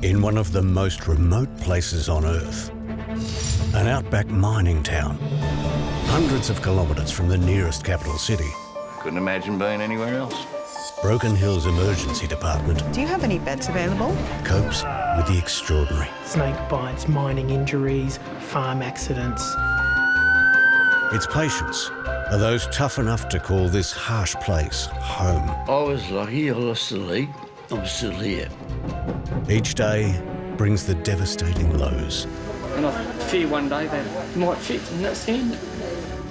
in one of the most remote places on Earth, an outback mining town, hundreds of kilometres from the nearest capital city. Couldn't imagine being anywhere else. Broken Hill's emergency department Do you have any beds available? copes with the extraordinary. Snake bites, mining injuries, farm accidents. Its patients are those tough enough to call this harsh place home. I was lucky, I lost the leg. I'm still here. Each day brings the devastating lows. And I fear one day that it might fit and that's the end.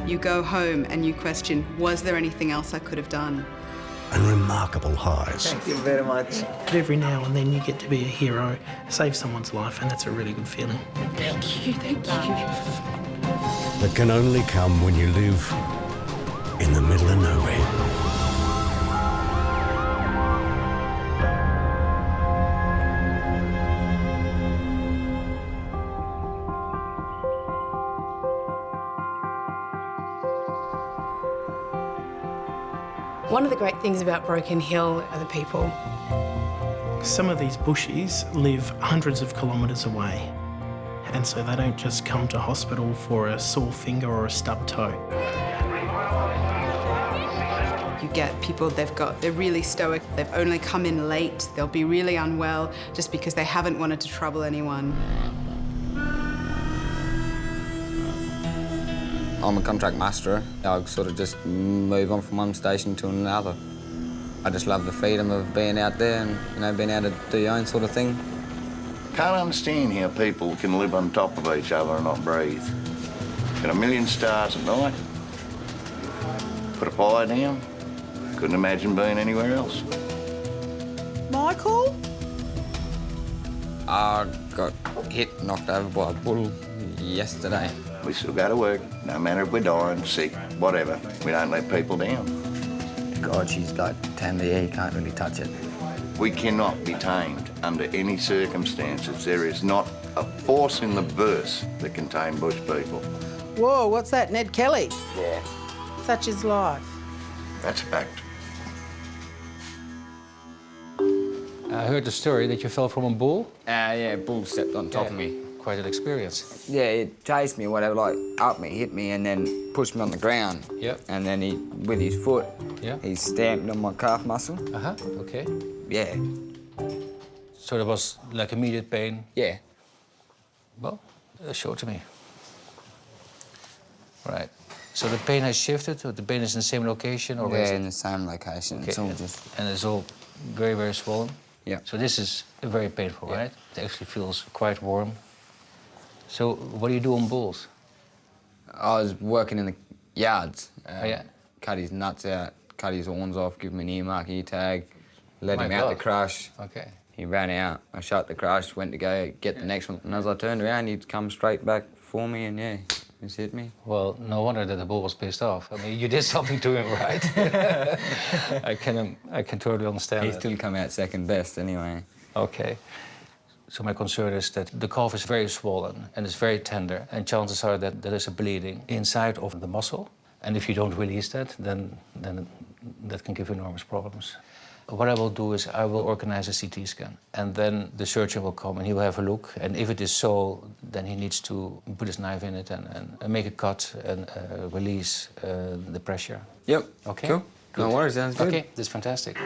You go home and you question, was there anything else I could have done? And remarkable highs. Thank you very much. But every now and then you get to be a hero, save someone's life, and that's a really good feeling. Thank you. That can only come when you live in the middle of nowhere. One of the great things about Broken Hill are the people. Some of these bushies live hundreds of kilometres away, and so they don't just come to hospital for a sore finger or a stubbed toe. You get people, they're really stoic, they've only come in late, they'll be really unwell just because they haven't wanted to trouble anyone. I'm a contract master. I sort of just move on from one station to another. I just love the freedom of being out there and, being able to do your own sort of thing. Can't understand how people can live on top of each other and not breathe. Got a million stars at night. Put a fire down. Couldn't imagine being anywhere else. Michael? I got knocked over by a bull yesterday. We still go to work, no matter if we're dying, sick, whatever. We don't let people down. God, she's like tamed the air, you can't really touch it. We cannot be tamed under any circumstances. There is not a force in the verse that can tame bush people. Whoa, what's that, Ned Kelly? Yeah. Such is life. That's a fact. I heard the story that you fell from a bull. Yeah, bull stepped on top of me. Quite an experience. Yeah, it chased me, whatever, like up me, hit me, and then pushed me on the ground. Yep. And then he, with his foot, Yeah. he stamped on my calf muscle. Okay. Yeah. So there was like immediate pain. Yeah. Well, show it to me. Right. So the pain has shifted, or the pain is in the same location, or is Yeah, it? in the same location. Okay. It's all just... And it's all very, very swollen. Yeah. So this is very painful, right? It actually feels quite warm. So what do you do on bulls? I was working in the yards. Yeah. Cut his nuts out, cut his horns off, give him an ear mark, ear tag, let My him out the God. crush. Okay. He ran out. I shut the crush, went to go get the next one. And as I turned around, he'd come straight back for me and, yeah, just hit me. Well, no wonder that the bull was pissed off. I mean, you did something to him, right? I can totally understand He that. still come out second best anyway. Okay. So my concern is that the calf is very swollen and it's very tender, and chances are that there is a bleeding inside of the muscle. And if you don't release that, then that can give you enormous problems. What I will do is I will organize a CT scan, and then the surgeon will come and he will have a look. And if it is so, then he needs to put his knife in it and make a cut and release the pressure. Yep. Okay. Cool. No worries, sounds good. Okay, that's fantastic.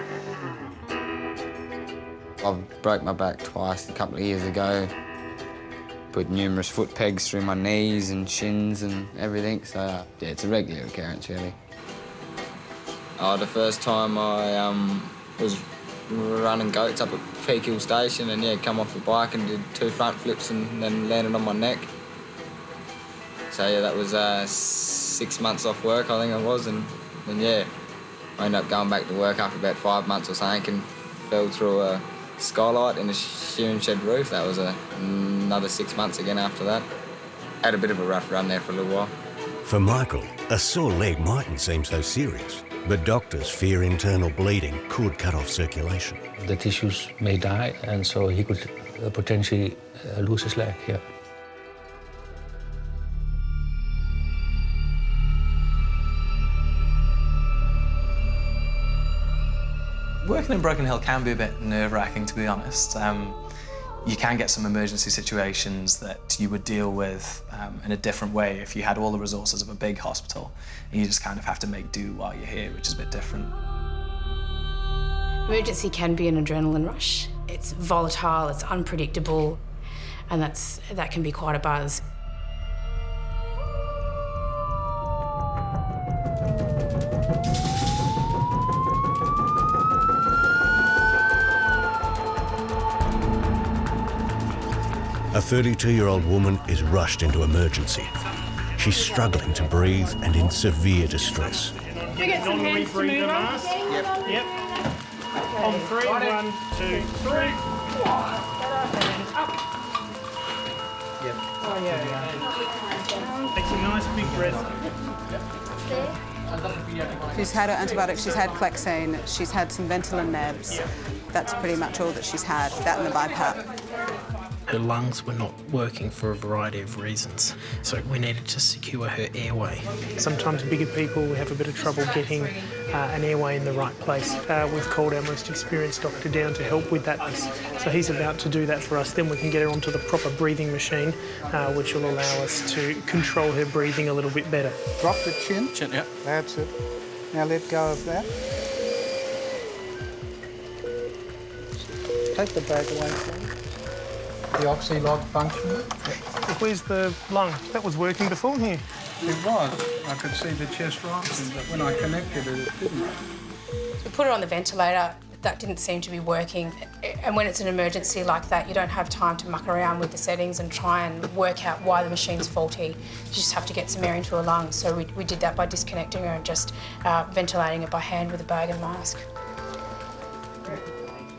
I've broke my back twice a couple of years ago. Put numerous foot pegs through my knees and shins and everything, so yeah, it's a regular occurrence, really. The first time I was running goats up at Peak Hill Station and, yeah, come off the bike and did 2 front flips and then landed on my neck. So, yeah, that was 6 months off work, I think it was, and yeah, I ended up going back to work after about 5 months or something and fell through a skylight in a shearing shed roof. That was another 6 months again after that. Had a bit of a rough run there for a little while. For Michael, a sore leg mightn't seem so serious, but doctors fear internal bleeding could cut off circulation. The tissues may die, and so he could potentially lose his leg, yeah. Working in Broken Hill can be a bit nerve-wracking, to be honest. You can get some emergency situations that you would deal with in a different way if you had all the resources of a big hospital, and you just kind of have to make do while you're here, which is a bit different. Emergency can be an adrenaline rush. It's volatile, it's unpredictable, and that can be quite a buzz. A 32-year-old woman is rushed into emergency. She's struggling to breathe and in severe distress. Can we get some hands to move on? Yep. Okay. On 3, 1, 2, 3. Yep. Oh, yeah. Take some nice big breaths. She's had her antibiotics, she's had Clexane, she's had some Ventolin nebs. That's pretty much all that she's had, that and the BiPAP. Her lungs were not working for a variety of reasons, so we needed to secure her airway. Sometimes bigger people have a bit of trouble getting an airway in the right place. We've called our most experienced doctor down to help with that. So he's about to do that for us. Then we can get her onto the proper breathing machine, which will allow us to control her breathing a little bit better. Drop the chin. Chin, yeah. That's it. Now let go of that. Take the bag away from you. The oxy-log function. Where's the lung? That was working before here. It was. I could see the chest rising, but when I connected it, it didn't. We put her on the ventilator. That didn't seem to be working. And when it's an emergency like that, you don't have time to muck around with the settings and try and work out why the machine's faulty. You just have to get some air into her lungs. So we did that by disconnecting her and just ventilating it by hand with a bag and mask.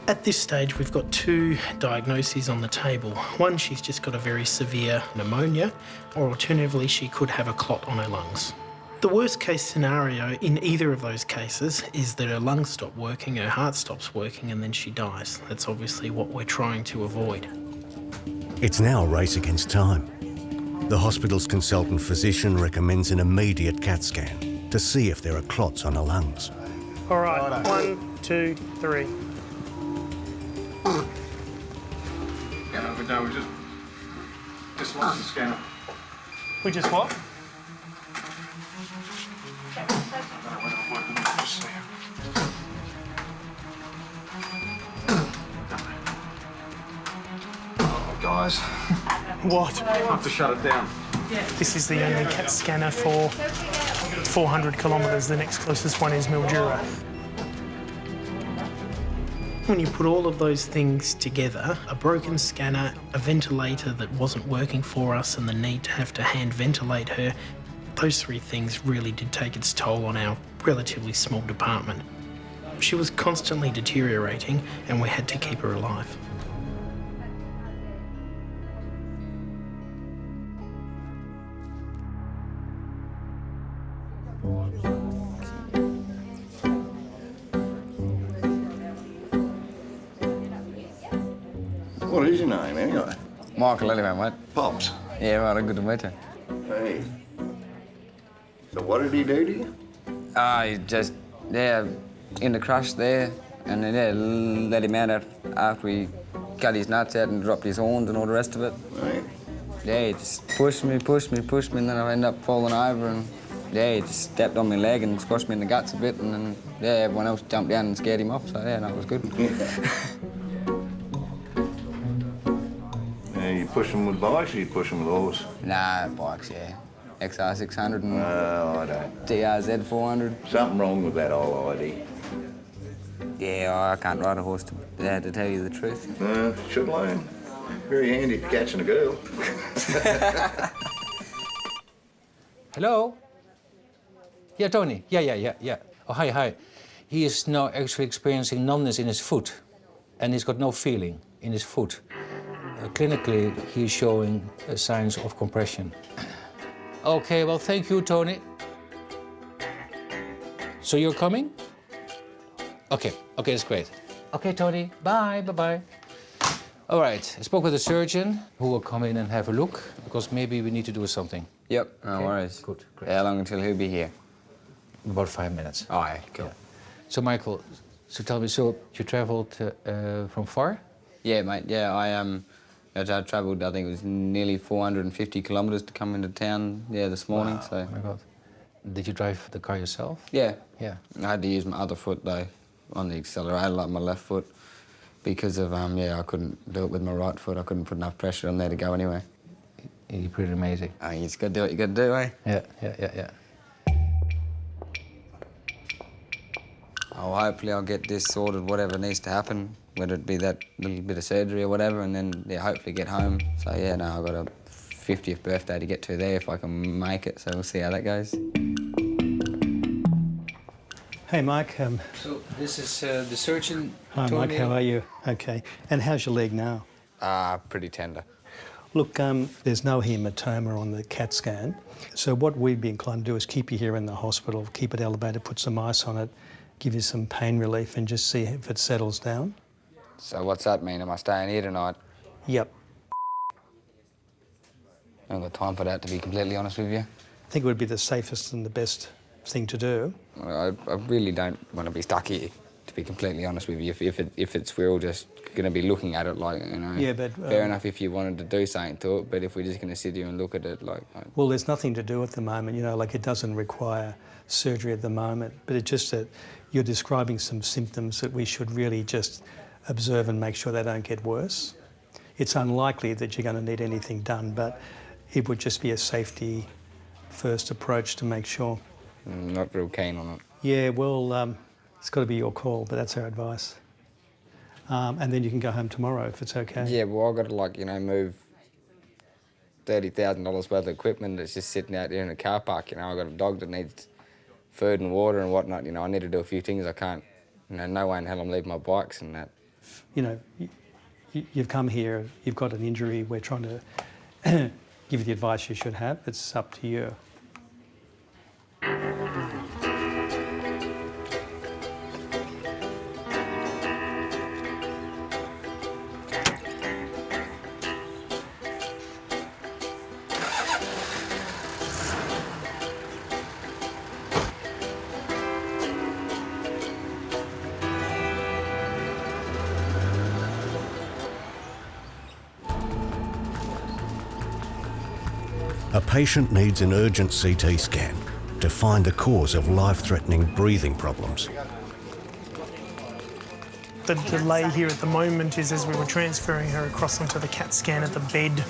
At this stage, we've got 2 diagnoses on the table. One, she's just got a very severe pneumonia, or alternatively, she could have a clot on her lungs. The worst case scenario in either of those cases is that her lungs stop working, her heart stops working, and then she dies. That's obviously what we're trying to avoid. It's now a race against time. The hospital's consultant physician recommends an immediate CAT scan to see if there are clots on her lungs. All right, 1, 2, 3. Yeah, but no, we just lost the scanner. We just what? Oh, guys. What? I have to shut it down. This is the only CAT scanner for 400 kilometres. The next closest one is Mildura. When you put all of those things together, a broken scanner, a ventilator that wasn't working for us, and the need to have to hand ventilate her, those 3 things really did take its toll on our relatively small department. She was constantly deteriorating, and we had to keep her alive. What is your name, anyway? Michael, anyway, mate. Pops. Yeah, right, good to meet you. Hey. So what did he do to you? He just, in the crush there, and then, let him out after we cut his nuts out and dropped his horns and all the rest of it. Right. Yeah, he just pushed me, and then I ended up falling over, and he just stepped on my leg and squashed me in the guts a bit, and then, everyone else jumped down and scared him off, so that was good. You push them with bikes or you push them with horse? Nah, bikes, yeah. XR 600 and I don't. DRZ 400. Something wrong with that whole idea. Yeah, I can't ride a horse to tell you the truth. Should learn. Very handy for catching a girl. Hello? Yeah, Tony. Yeah. Oh, hi. He is now actually experiencing numbness in his foot, and he's got no feeling in his foot. Clinically, he's showing signs of compression. Okay, well, thank you, Tony. So you're coming? Okay, that's great. Okay, Tony, bye. All right, I spoke with a surgeon who will come in and have a look, because maybe we need to do something. Yep, no worries. Good, great. How long until he'll be here? About 5 minutes. Oh, yeah, cool. Yeah. So, Michael, so tell me, so you traveled from far? Yeah, mate, yeah, I travelled, I think it was nearly 450 kilometres to come into town, this morning, Wow. so... Oh my God. Did you drive the car yourself? Yeah. Yeah. I had to use my other foot, though, on the accelerator, like my left foot, because of, I couldn't do it with my right foot. I couldn't put enough pressure on there to go anywhere. You're pretty amazing. Oh, you just got to do what you got to do, eh? Yeah. Oh, hopefully I'll get this sorted, whatever needs to happen, whether it be that little bit of surgery or whatever, and then, hopefully get home. So, I've got a 50th birthday to get to there if I can make it, so we'll see how that goes. Hey, Mike. So this is the surgeon. Hi, Mike. How are you? Okay. And how's your leg now? Pretty tender. Look, there's no hematoma on the CAT scan. So what we'd be inclined to do is keep you here in the hospital, keep it elevated, put some ice on it, give you some pain relief and just see if it settles down. So what's that mean? Am I staying here tonight? Yep. I haven't got time for that, to be completely honest with you. I think it would be the safest and the best thing to do. I really don't want to be stuck here, to be completely honest with you. If we're all just going to be looking at it like, Yeah, but... fair enough if you wanted to do something to it, but if we're just going to sit here and look at it like... Well, there's nothing to do at the moment, like it doesn't require surgery at the moment, but it's just that you're describing some symptoms that we should really just observe and make sure they don't get worse. It's unlikely that you're going to need anything done, but it would just be a safety first approach to make sure. Not real keen on it. Yeah, well, it's got to be your call, but that's our advice. And then you can go home tomorrow if it's okay. Yeah, well, I've got to, move $30,000 worth of equipment that's just sitting out there in a car park. I've got a dog that needs food and water and whatnot. I need to do a few things I can't. No way in hell I'm leaving my bikes and that. You've come here, you've got an injury, we're trying to give you the advice you should have. It's up to you. A patient needs an urgent CT scan to find the cause of life-threatening breathing problems. The delay here at the moment is as we were transferring her across onto the CAT scanner, the bed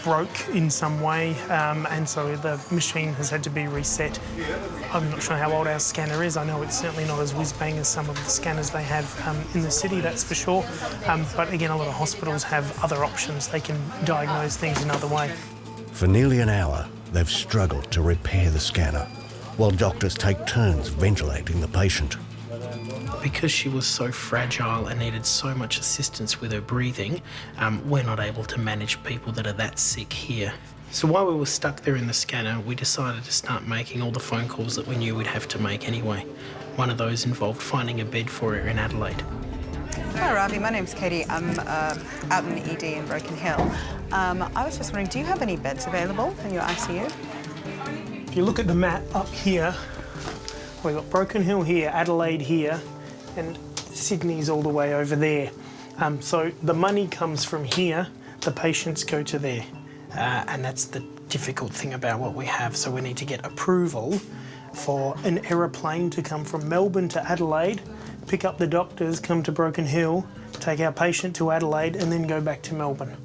broke in some way, and so the machine has had to be reset. I'm not sure how old our scanner is. I know it's certainly not as whiz-bang as some of the scanners they have in the city, that's for sure. But again, a lot of hospitals have other options. They can diagnose things another way. For nearly an hour, they've struggled to repair the scanner, while doctors take turns ventilating the patient. Because she was so fragile and needed so much assistance with her breathing, we're not able to manage people that are that sick here. So while we were stuck there in the scanner, we decided to start making all the phone calls that we knew we'd have to make anyway. One of those involved finding a bed for her in Adelaide. Hi, Ravi. My name's Katie. I'm out in the ED in Broken Hill. I was just wondering, do you have any beds available in your ICU? If you look at the map up here, we've got Broken Hill here, Adelaide here, and Sydney's all the way over there. So the money comes from here, the patients go to there. And that's the difficult thing about what we have. So we need to get approval for an aeroplane to come from Melbourne to Adelaide, pick up the doctors, come to Broken Hill, take our patient to Adelaide and then go back to Melbourne.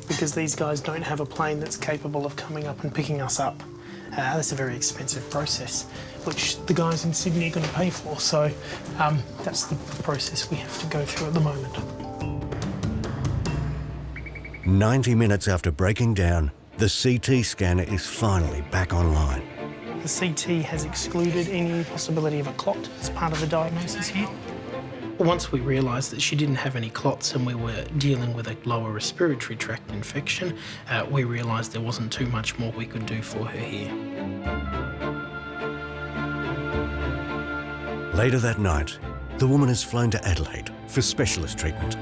Because these guys don't have a plane that's capable of coming up and picking us up. That's a very expensive process, which the guys in Sydney are going to pay for. So that's the process we have to go through at the moment. 90 minutes after breaking down, the CT scanner is finally back online. The CT has excluded any possibility of a clot as part of the diagnosis here. Once we realised that she didn't have any clots and we were dealing with a lower respiratory tract infection, we realised there wasn't too much more we could do for her here. Later that night, the woman is flown to Adelaide for specialist treatment.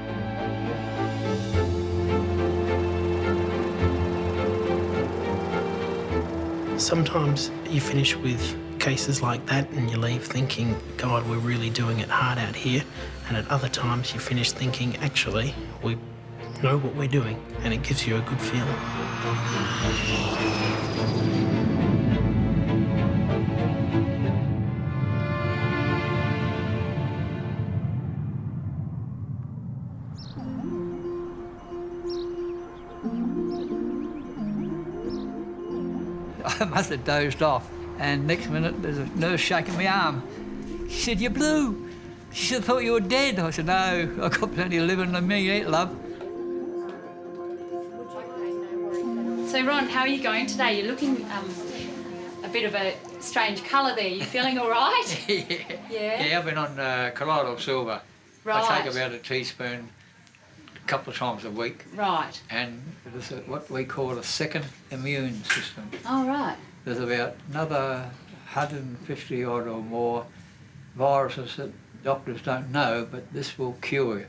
Sometimes you finish with cases like that and you leave thinking, God, we're really doing it hard out here. And at other times you finish thinking, actually, we know what we're doing, and it gives you a good feeling. I must have dozed off, and next minute there's a nurse shaking my arm. She said, "You're blue." She said, "I thought you were dead." I said, "No, I've got plenty of living in me yet, love." So, Ron, how are you going today? You're looking a bit of a strange colour there. You feeling all right? Yeah, I've been on colloidal silver. Right. I take about a teaspoon a couple of times a week. Right. And there's what we call a second immune system. Oh, right. There's about another 150 odd or more viruses that doctors don't know, but this will cure you.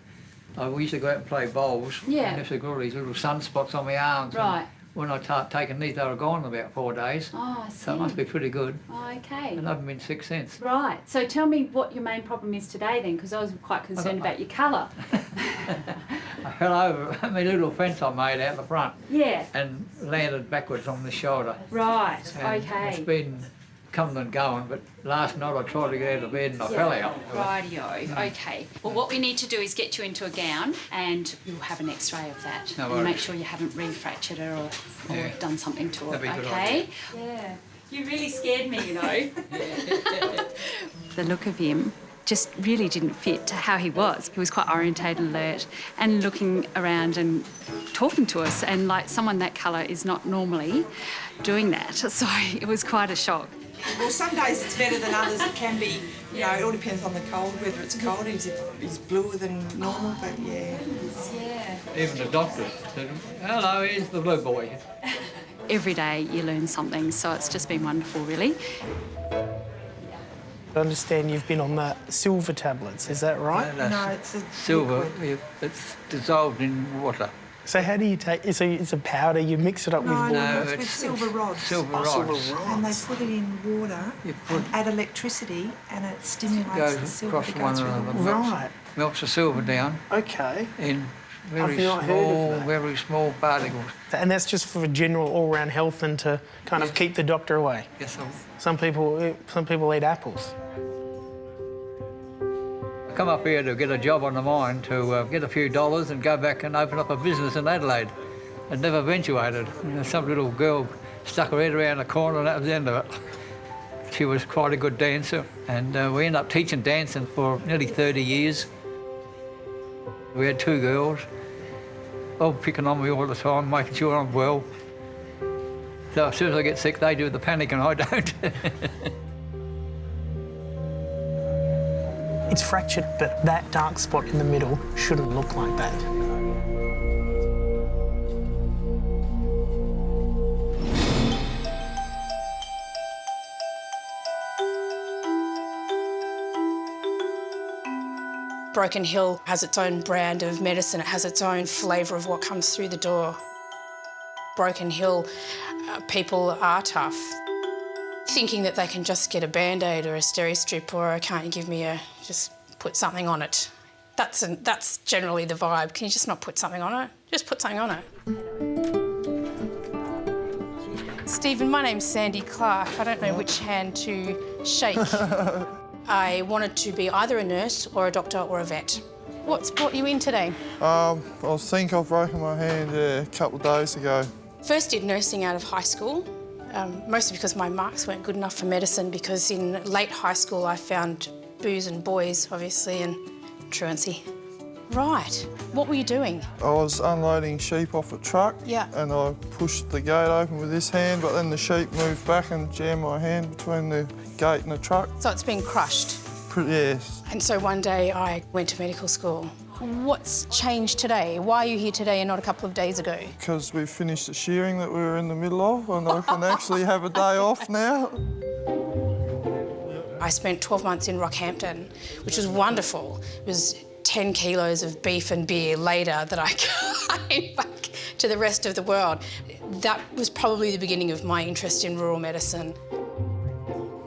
We used to go out and play bowls, Yeah. and I've got all these little sunspots on my arms. Right. When I start taking these, they were gone in about 4 days. Oh, I see. So it must be pretty good. Oh, okay. And I haven't been sick since. Right. So tell me what your main problem is today then, because I was quite concerned about your colour. I fell over my little fence I made out the front. Yeah. And landed backwards on the shoulder. Right. And Okay. it's been coming and going, but last night I tried to get out of bed and I fell out. Rightio. Okay. Well, what we need to do is get you into a gown, and you'll have an X-ray of that, No and worries. make sure you haven't re-fractured it or Yeah. done something to it. That'd be a good Okay. Yeah. You really scared me, you know. The look of him just really didn't fit to how he was. He was quite orientated, alert, and looking around and talking to us, and like someone that colour is not normally doing that. So it was quite a shock. Well, some days it's better than others. It can be, you know, it all depends on the cold, whether it's cold, he's bluer than normal, but yeah. Yeah. Even the doctor said, "Hello, here's the blue boy." Every day you learn something, so it's just been wonderful, really. I understand you've been on the silver tablets, is that right? No, it's a silver. It's dissolved in water. So how do you take... So it's a powder, you mix it up with water? No, it's with silver rods. Silver rods. Silver rods. And they put it in water and add electricity, and it stimulates Goes the silver across to go one through the another. water. Right. Melts the silver down Okay. in I've very not heard of that. very small particles. And that's just for general all-round health and to kind of keep the doctor away? Yes, sir. Some people eat apples. I come up here to get a job on the mine, to get a few dollars and go back and open up a business in Adelaide. It never eventuated. You know, some little girl stuck her head around the corner and that was the end of it. She was quite a good dancer, and we ended up teaching dancing for nearly 30 years. We had 2 girls, all picking on me all the time, making sure I'm well. So as soon as I get sick, they do the panic and I don't. It's fractured, but that dark spot in the middle shouldn't look like that. Broken Hill has its own brand of medicine. It has its own flavour of what comes through the door. Broken Hill, people are tough. Thinking that they can just get a Band-Aid or a Steri-Strip or can't you give me just put something on it. That's generally the vibe. Can you just not put something on it? Just put something on it. Stephen, my name's Sandy Clark. I don't know which hand to shake. I wanted to be either a nurse or a doctor or a vet. What's brought you in today? I think I've broken my hand a couple of days ago. First did nursing out of high school, mostly because my marks weren't good enough for medicine, because in late high school I found booze and boys, obviously, and truancy. Right. What were you doing? I was unloading sheep off a truck. Yeah. And I pushed the gate open with this hand, but then the sheep moved back and jammed my hand between the gate and the truck. So it's been crushed? Yes. And so one day I went to medical school. What's changed today? Why are you here today and not a couple of days ago? Because we've finished the shearing that we were in the middle of, and I can actually have a day off now. I spent 12 months in Rockhampton, which was wonderful. It was 10 kilos of beef and beer later that I came back to the rest of the world. That was probably the beginning of my interest in rural medicine.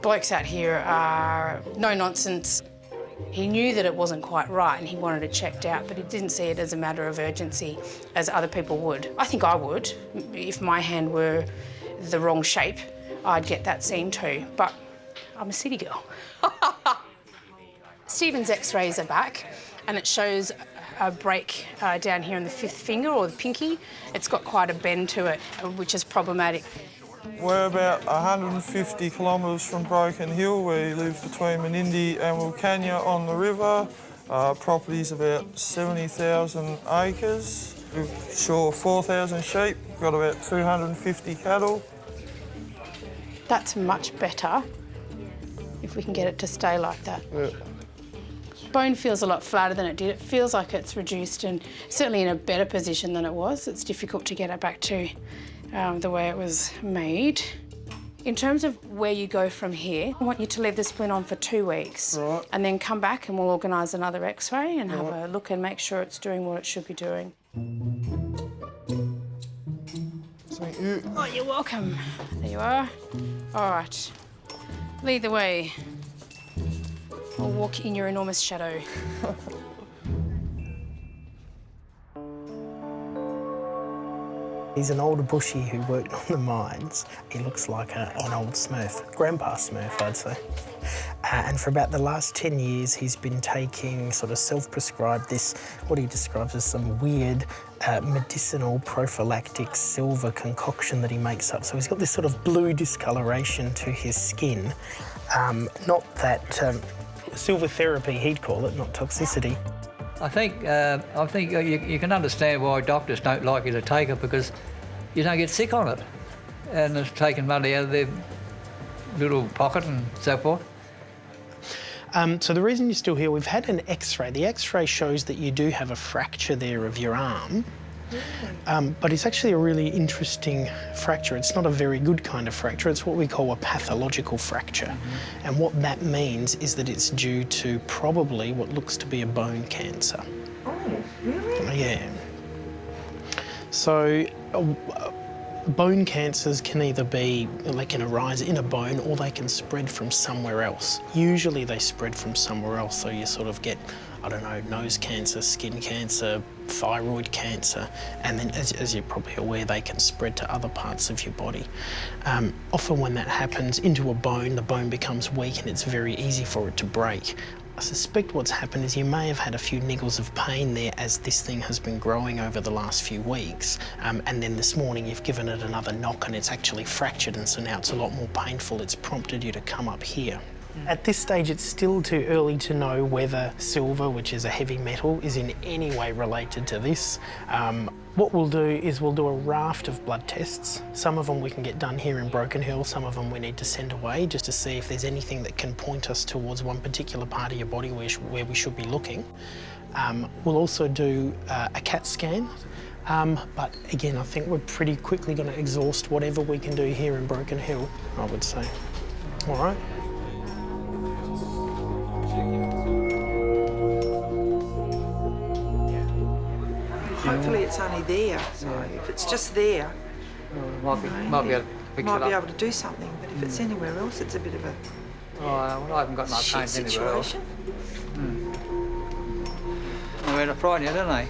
blokes out here are no nonsense. He knew that it wasn't quite right and he wanted it checked out, but he didn't see it as a matter of urgency as other people would. I think I would. If my hand were the wrong shape, I'd get that seen too, but I'm a city girl. Stephen's x-rays are back and it shows a break down here in the 5th finger or the pinky. It's got quite a bend to it, which is problematic. We're about 150 kilometres from Broken Hill. We live between Menindee and Wilcannia on the river. Property's about 70,000 acres. We've shore 4,000 sheep. We've got about 250 cattle. That's much better if we can get it to stay like that. Yeah. Bone feels a lot flatter than it did. It feels like it's reduced and certainly in a better position than it was. It's difficult to get it back to the way it was made. In terms of where you go from here, I want you to leave the splint on for 2 weeks. Right. And then come back and we'll organise another x-ray and have a look and make sure it's doing what it should be doing. Thank you. Oh, you're welcome. There you are. All right. Lead the way. I'll walk in your enormous shadow. He's an older bushie who worked on the mines. He looks like an old Smurf, Grandpa Smurf, I'd say. And for about the last 10 years, he's been taking sort of self-prescribed this, what he describes as some weird medicinal prophylactic silver concoction that he makes up. So he's got this sort of blue discoloration to his skin. Not that silver therapy, he'd call it, not toxicity. I think you can understand why doctors don't like you to take it, because you don't get sick on it. And it's taking money out of their little pocket and so forth. So the reason you're still here, we've had an x-ray. The x-ray shows that you do have a fracture there of your arm. But it's actually a really interesting fracture. It's not a very good kind of fracture. It's what we call a pathological fracture. And what that means is that it's due to probably what looks to be a bone cancer. Oh, really? Yeah. So bone cancers can either be, they can arise in a bone or they can spread from somewhere else. Usually they spread from somewhere else, so you sort of get, I don't know, nose cancer, skin cancer, thyroid cancer, and then as you're probably aware, they can spread to other parts of your body. Often when that happens into a bone, the bone becomes weak and it's very easy for it to break. I suspect what's happened is you may have had a few niggles of pain there as this thing has been growing over the last few weeks, and then this morning you've given it another knock and it's actually fractured, and so now it's a lot more painful. It's prompted you to come up here. At this stage, it's still too early to know whether silver, which is a heavy metal, is in any way related to this. What we'll do is we'll do a raft of blood tests. Some of them we can get done here in Broken Hill, some of them we need to send away just to see if there's anything that can point us towards one particular part of your body where we should be looking. We'll also do a CAT scan. But again, I think we're pretty quickly going to exhaust whatever we can do here in Broken Hill, I would say. All right. Hopefully it's only there, so if it's just there, might be able to fix might it be up. able to do something, but if it's anywhere else, it's a bit of a Well, I haven't got no pain shit anywhere else. situation. They went to frighten you, didn't they?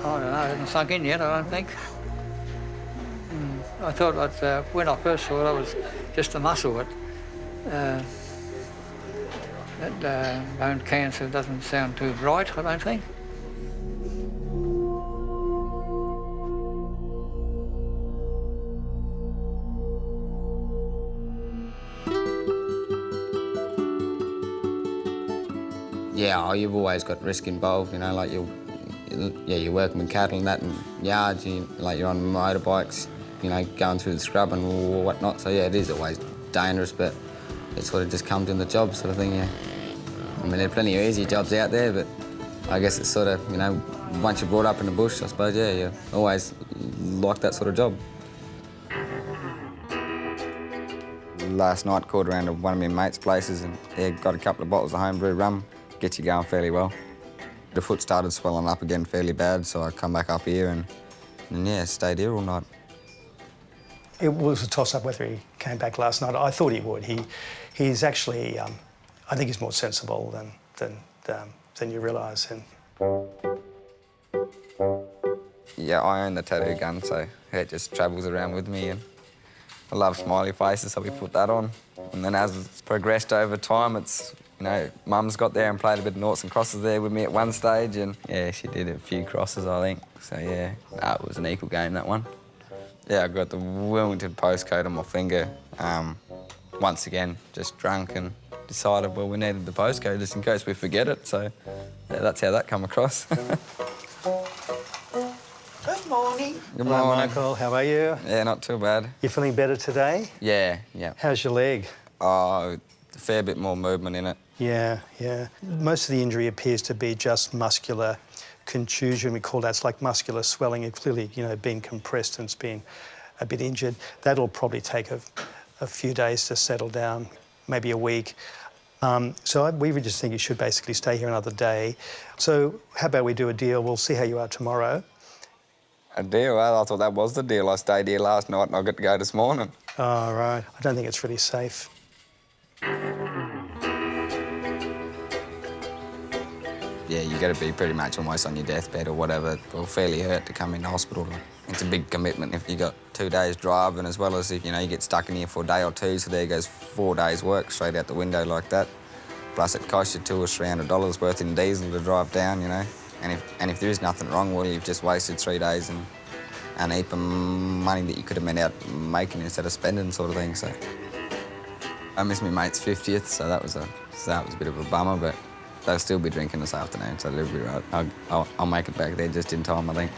I don't know, it hasn't sunk in yet, I don't think. I thought that when I first saw it, it was just a muscle, but that bone cancer doesn't sound too bright, I don't think. Yeah, you've always got risk involved, you know, like you're working with cattle and that in yards, you're on motorbikes, you know, going through the scrub and whatnot. So yeah, it is always dangerous, but it sort of just comes in the job sort of thing, yeah. I mean, there are plenty of easy jobs out there, but I guess it's sort of, you know, once you're brought up in the bush, I suppose, yeah, you always like that sort of job. Last night, called around to one of my mates' places and got a couple of bottles of homebrew rum. Gets you going fairly well. The foot started swelling up again fairly bad, so I come back up here and yeah, stayed here all night. It was a toss-up whether he came back last night. I thought he would. He's actually, I think he's more sensible than you realise. Yeah, I own the tattoo gun, so it just travels around with me, and I love smiley faces, so we put that on. And then as it's progressed over time, it's, you know, Mum's got there and played a bit of noughts and crosses there with me at one stage, and yeah, she did a few crosses, I think. So yeah, it was an equal game, that one. Yeah, I got the Wilmington postcode on my finger. Once again, just drunk and decided, well, we needed the postcode just in case we forget it, so yeah, that's how that come across. Good morning. Good Hello, morning. Michael. How are you? Yeah, not too bad. You feeling better today? Yeah. How's your leg? Oh, a fair bit more movement in it. Yeah. Most of the injury appears to be just muscular contusion. We call that, it's like muscular swelling. It clearly, you know, been compressed and it's been a bit injured. That'll probably take a few days to settle down, maybe a week. So we would just think you should basically stay here another day. So how about we do a deal? We'll see how you are tomorrow. A deal? Well, I thought that was the deal. I stayed here last night and I got to go this morning. Oh, right. I don't think it's really safe. Yeah, you got to be pretty much almost on your deathbed or whatever, or fairly hurt to come into hospital. It's a big commitment if you got 2 days driving, as well as if, you know, you get stuck in here for a day or two, so there goes 4 days work straight out the window like that. Plus it costs you $200 or $300 worth in diesel to drive down, you know. And if there is nothing wrong, well, you've just wasted 3 days and a heap of money that you could have been out making instead of spending, sort of thing. So I missed my mate's 50th, so that was a bit of a bummer, but they'll still be drinking this afternoon, so they'll be right. I'll make it back there just in time, I think.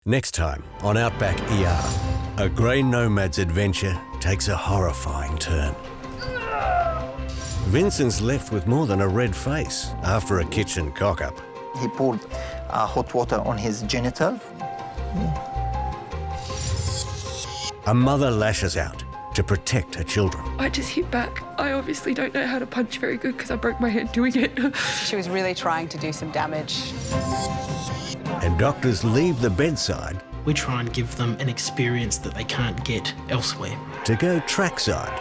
Next time on Outback ER, a grey nomad's adventure takes a horrifying turn. Vincent's left with more than a red face after a kitchen cock-up. He poured hot water on his genital. A mother lashes out to protect her children. I just hit back. I obviously don't know how to punch very good because I broke my hand doing it. She was really trying to do some damage. And doctors leave the bedside. We try and give them an experience that they can't get elsewhere. To go trackside.